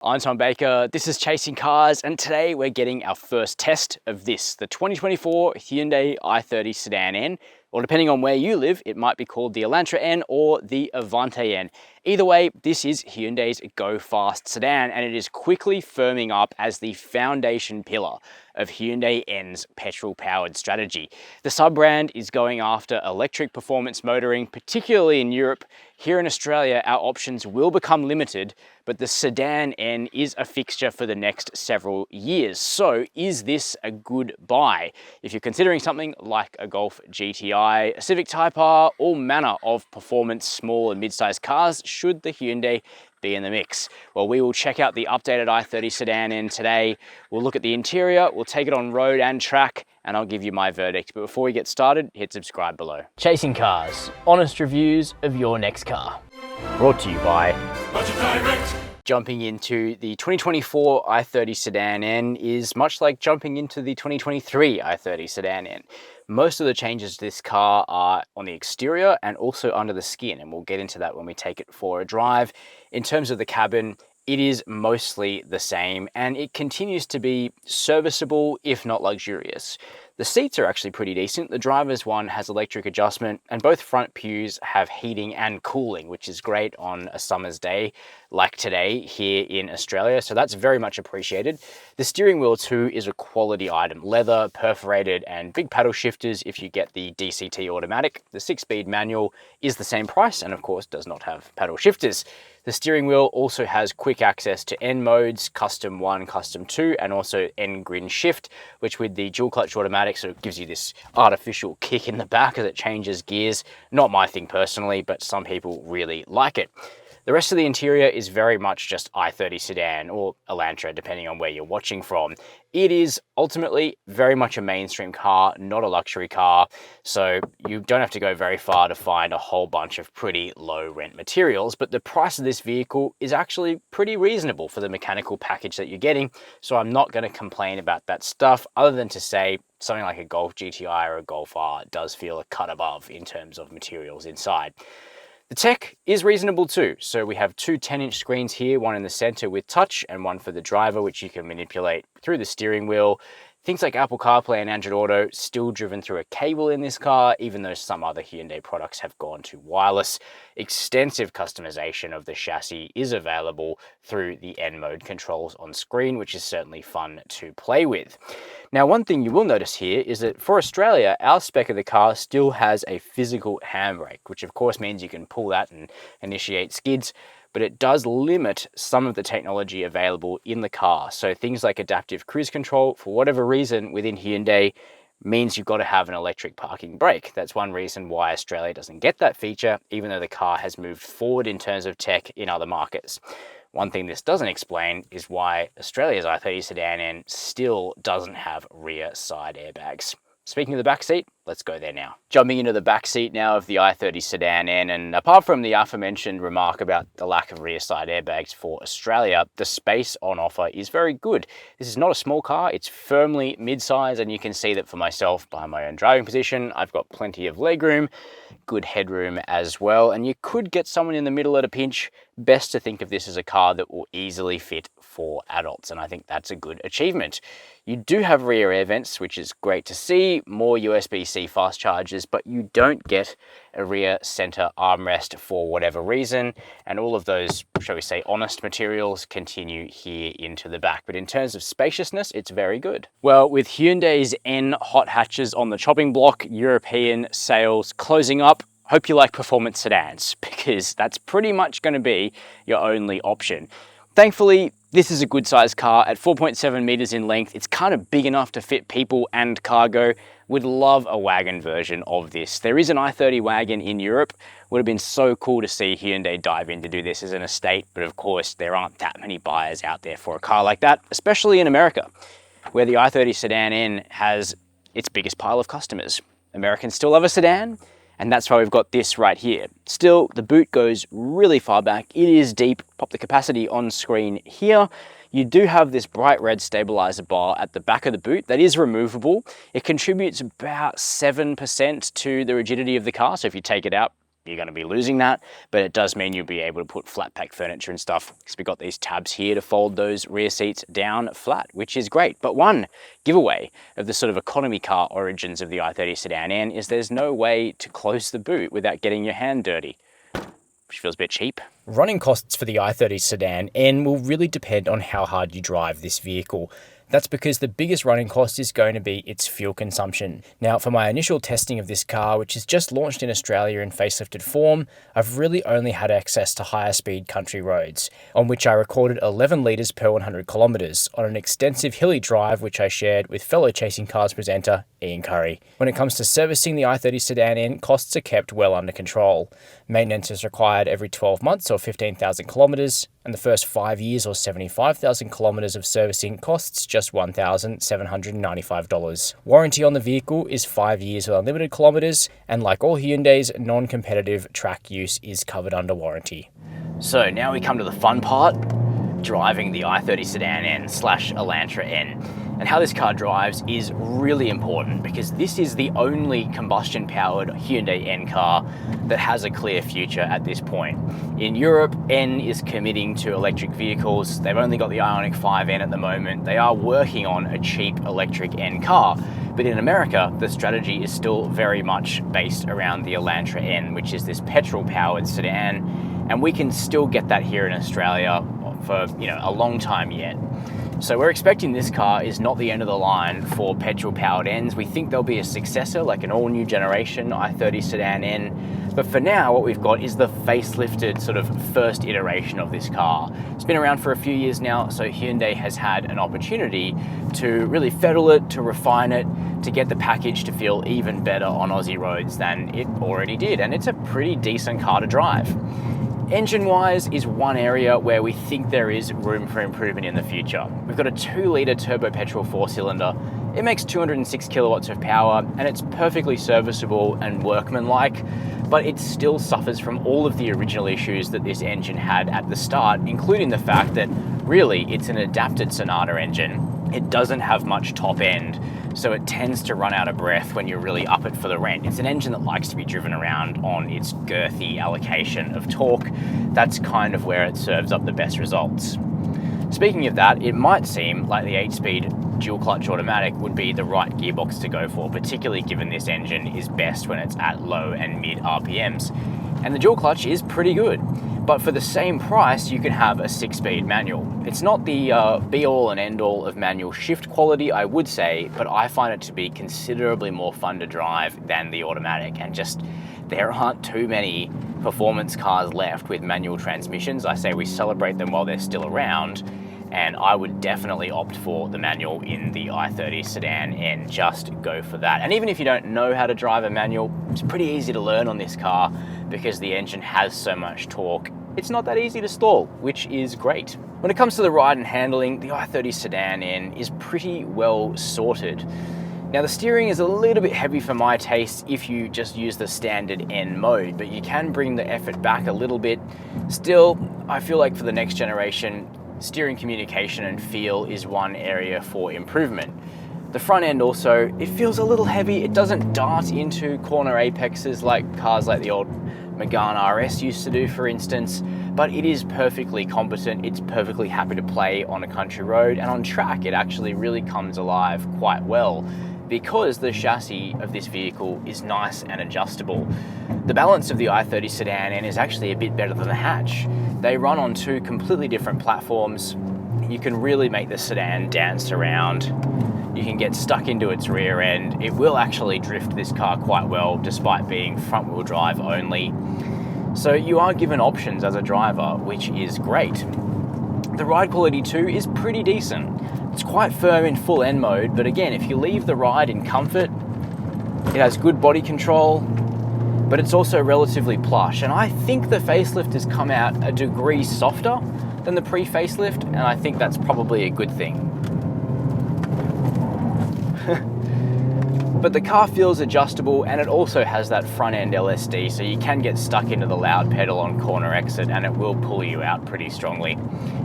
I'm Tom Baker, this is Chasing Cars, and today we're getting our first test of this, the 2024 Hyundai i30 Sedan N, or depending on where you live, it might be called the Elantra N or the Avante N. Either way, this is Hyundai's go-fast sedan, and it is quickly firming up as the foundation pillar of Hyundai N's petrol-powered strategy. The sub-brand is going after electric performance motoring, particularly in Europe. Here in Australia, our options will become limited, but the Sedan N is a fixture for the next several years. So is this a good buy? If you're considering something like a Golf GTI, a Civic Type R, all manner of performance small and mid-sized cars, should the Hyundai be in the mix? Well, we will check out the updated i30 Sedan N today. We'll look at the interior, we'll take it on road and track, and I'll give you my verdict. But before we get started, hit subscribe below. Chasing Cars, honest reviews of your next car. Brought to you by Budget Direct. Jumping into the 2024 i30 Sedan N is much like jumping into the 2023 i30 Sedan N. Most of the changes to this car are on the exterior and also under the skin, and we'll get into that when we take it for a drive. In terms of the cabin, it is mostly the same, and it continues to be serviceable, if not luxurious. The seats are actually pretty decent. The driver's one has electric adjustment, and both front pews have heating and cooling, which is great on a summer's day like today here in Australia, so that's very much appreciated. The steering wheel too is a quality item. Leather, perforated, and big paddle shifters if you get the DCT automatic. The 6-speed manual is the same price and of course does not have paddle shifters. The steering wheel also has quick access to N modes, Custom 1, Custom 2, and also N Grin Shift, which with the dual clutch automatic sort of gives you this artificial kick in the back as it changes gears. Not my thing personally, but some people really like it. The rest of the interior is very much just i30 Sedan or Elantra, depending on where you're watching from. It is ultimately very much a mainstream car, not a luxury car, so you don't have to go very far to find a whole bunch of pretty low rent materials, but the price of this vehicle is actually pretty reasonable for the mechanical package that you're getting, so I'm not going to complain about that stuff, other than to say something like a Golf GTI or a Golf R does feel a cut above in terms of materials inside. The tech is reasonable too. So we have two 10-inch screens here, one in the center with touch and one for the driver, which you can manipulate through the steering wheel. Things like Apple CarPlay and Android Auto still driven through a cable in this car, even though some other Hyundai products have gone to wireless. Extensive customization of the chassis is available through the N mode controls on screen, which is certainly fun to play with. Now, one thing you will notice here is that for Australia, our spec of the car still has a physical handbrake, which of course means you can pull that and initiate skids, but it does limit some of the technology available in the car. So things like adaptive cruise control, for whatever reason within Hyundai, means you've got to have an electric parking brake. That's one reason why Australia doesn't get that feature, even though the car has moved forward in terms of tech in other markets. One thing this doesn't explain is why Australia's i30 Sedan N still doesn't have rear side airbags. Speaking of the back seat, let's go there now. Jumping into the back seat now of the i30 Sedan N, and apart from the aforementioned remark about the lack of rear side airbags for Australia, the space on offer is very good. This is not a small car, it's firmly mid-size, and you can see that for myself by my own driving position. I've got plenty of legroom, good headroom as well, and you could get someone in the middle at a pinch. Best to think of this as a car that will easily fit 4 adults, and I think that's a good achievement. You do have rear air vents, which is great to see, more USB-C fast chargers, but you don't get a rear center armrest for whatever reason, and all of those, shall we say, honest materials continue here into the back. But in terms of spaciousness, it's very good. Well, with Hyundai's N hot hatches on the chopping block, European sales closing up, hope you like performance sedans, because that's pretty much going to be your only option. Thankfully, this is a good sized car at 4.7 meters in length. It's kind of big enough to fit people and cargo. Would love a wagon version of this. There is an i30 wagon in Europe. Would have been so cool to see Hyundai dive in to do this as an estate, but of course there aren't that many buyers out there for a car like that, especially in America, where the i30 Sedan N has its biggest pile of customers. Americans still love a sedan, and that's why we've got this right here. Still, the boot goes really far back. It is deep. Pop the capacity on screen here. You do have this bright red stabilizer bar at the back of the boot that is removable. It contributes about 7% to the rigidity of the car. So if you take it out, you're going to be losing that, but it does mean you'll be able to put flat pack furniture and stuff, because we've got these tabs here to fold those rear seats down flat, which is great. But one giveaway of the sort of economy car origins of the i30 Sedan N is there's no way to close the boot without getting your hand dirty, which feels a bit cheap. Running costs for the i30 Sedan N will really depend on how hard you drive this vehicle. That's because the biggest running cost is going to be its fuel consumption. Now, for my initial testing of this car, which is just launched in Australia in facelifted form, I've really only had access to higher speed country roads, on which I recorded 11 litres per 100 kilometres on an extensive hilly drive which I shared with fellow Chasing Cars presenter Ian Curry. When it comes to servicing the i30 Sedan N, costs are kept well under control. Maintenance is required every 12 months or 15,000 kilometres, and the first 5 years or 75,000 kilometres of servicing costs just $1,795. Warranty on the vehicle is 5 years with unlimited kilometres, and like all Hyundais, non-competitive track use is covered under warranty. So now we come to the fun part, driving the i30 Sedan N / Elantra N. And how this car drives is really important because this is the only combustion-powered Hyundai N car that has a clear future at this point. In Europe, N is committing to electric vehicles. They've only got the Ioniq 5N at the moment. They are working on a cheap electric N car. But in America, the strategy is still very much based around the Elantra N, which is this petrol-powered sedan. And we can still get that here in Australia for a long time yet. So we're expecting this car is not the end of the line for petrol-powered Ns. We think there'll be a successor, like an all-new generation i30 Sedan N. But for now, what we've got is the facelifted sort of first iteration of this car. It's been around for a few years now, so Hyundai has had an opportunity to really fettle it, to refine it, to get the package to feel even better on Aussie roads than it already did. And it's a pretty decent car to drive. Engine-wise is one area where we think there is room for improvement in the future. We've got a 2-litre turbo petrol 4-cylinder. It makes 206 kilowatts of power, and it's perfectly serviceable and workmanlike, but it still suffers from all of the original issues that this engine had at the start, including the fact that really it's an adapted Sonata engine. It doesn't have much top end, so it tends to run out of breath when you really up it for the rent. It's an engine that likes to be driven around on its girthy allocation of torque. That's kind of where it serves up the best results. Speaking of that, it might seem like the 8-speed dual clutch automatic would be the right gearbox to go for, particularly given this engine is best when it's at low and mid RPMs. And the dual clutch is pretty good. But for the same price, you can have a 6-speed manual. It's not the be-all and end-all of manual shift quality, I would say, but I find it to be considerably more fun to drive than the automatic. And just, there aren't too many performance cars left with manual transmissions. I say we celebrate them while they're still around, and I would definitely opt for the manual in the i30 Sedan N. Just go for that. And even if you don't know how to drive a manual, it's pretty easy to learn on this car because the engine has so much torque. It's not that easy to stall, which is great. When it comes to the ride and handling, the i30 Sedan N is pretty well sorted. Now the steering is a little bit heavy for my taste if you just use the standard N mode, but you can bring the effort back a little bit. Still, I feel like for the next generation, steering communication and feel is one area for improvement. The front end also, it feels a little heavy. It doesn't dart into corner apexes like cars like the old Megane RS used to do, for instance, but it is perfectly competent. It's perfectly happy to play on a country road, and on track it actually really comes alive quite well because the chassis of this vehicle is nice and adjustable. The balance of the i30 Sedan N is actually a bit better than the hatch. They run on two completely different platforms. You can really make the sedan dance around. You can get stuck into its rear end. It will actually drift this car quite well despite being front wheel drive only. So you are given options as a driver, which is great. The ride quality too is pretty decent. It's quite firm in full N mode, but again, if you leave the ride in comfort, it has good body control, but it's also relatively plush. And I think the facelift has come out a degree softer than the pre-facelift, and I think that's probably a good thing. But the car feels adjustable, and it also has that front end LSD, so you can get stuck into the loud pedal on corner exit and it will pull you out pretty strongly.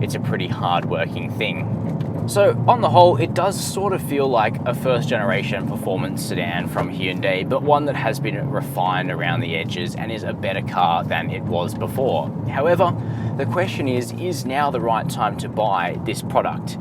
It's a pretty hard working thing. So on the whole, it does sort of feel like a first generation performance sedan from Hyundai, but one that has been refined around the edges and is a better car than it was before. However, the question is now the right time to buy this product?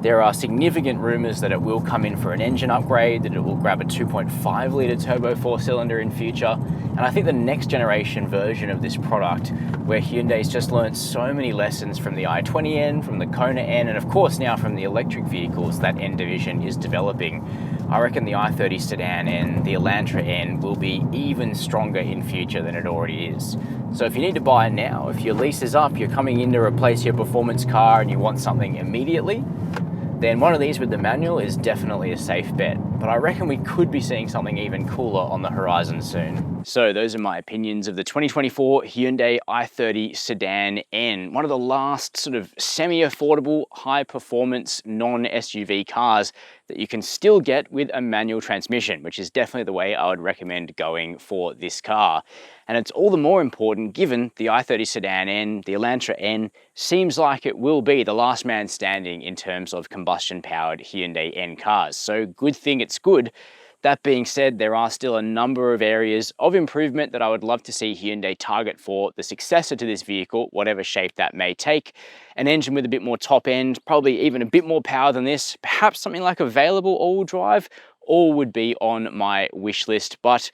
There are significant rumours that it will come in for an engine upgrade, that it will grab a 2.5 litre turbo 4-cylinder in future, and I think the next generation version of this product, where Hyundai's just learned so many lessons from the i20 N, from the Kona N, and of course now from the electric vehicles that N division is developing, I reckon the i30 Sedan N, the Elantra N will be even stronger in future than it already is. So if you need to buy it now, if your lease is up, you're coming in to replace your performance car and you want something immediately, then one of these with the manual is definitely a safe bet. But I reckon we could be seeing something even cooler on the horizon soon. So those are my opinions of the 2024 Hyundai i30 Sedan N, one of the last sort of semi-affordable, high-performance, non-SUV cars that you can still get with a manual transmission, which is definitely the way I would recommend going for this car. And it's all the more important given the i30 Sedan N, the Elantra N, seems like it will be the last man standing in terms of combustion-powered Hyundai N cars. So good thing it's good. That being said, there are still a number of areas of improvement that I would love to see Hyundai target for the successor to this vehicle, whatever shape that may take. An engine with a bit more top end, probably even a bit more power than this, perhaps something like available all-wheel drive, all would be on my wish list. But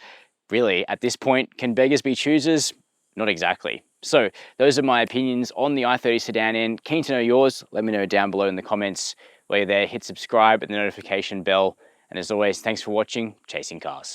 really, at this point, can beggars be choosers? Not exactly. So those are my opinions on the i30 Sedan N. Keen to know yours. Let me know down below in the comments. While you're there, hit subscribe and the notification bell. And as always, thanks for watching Chasing Cars.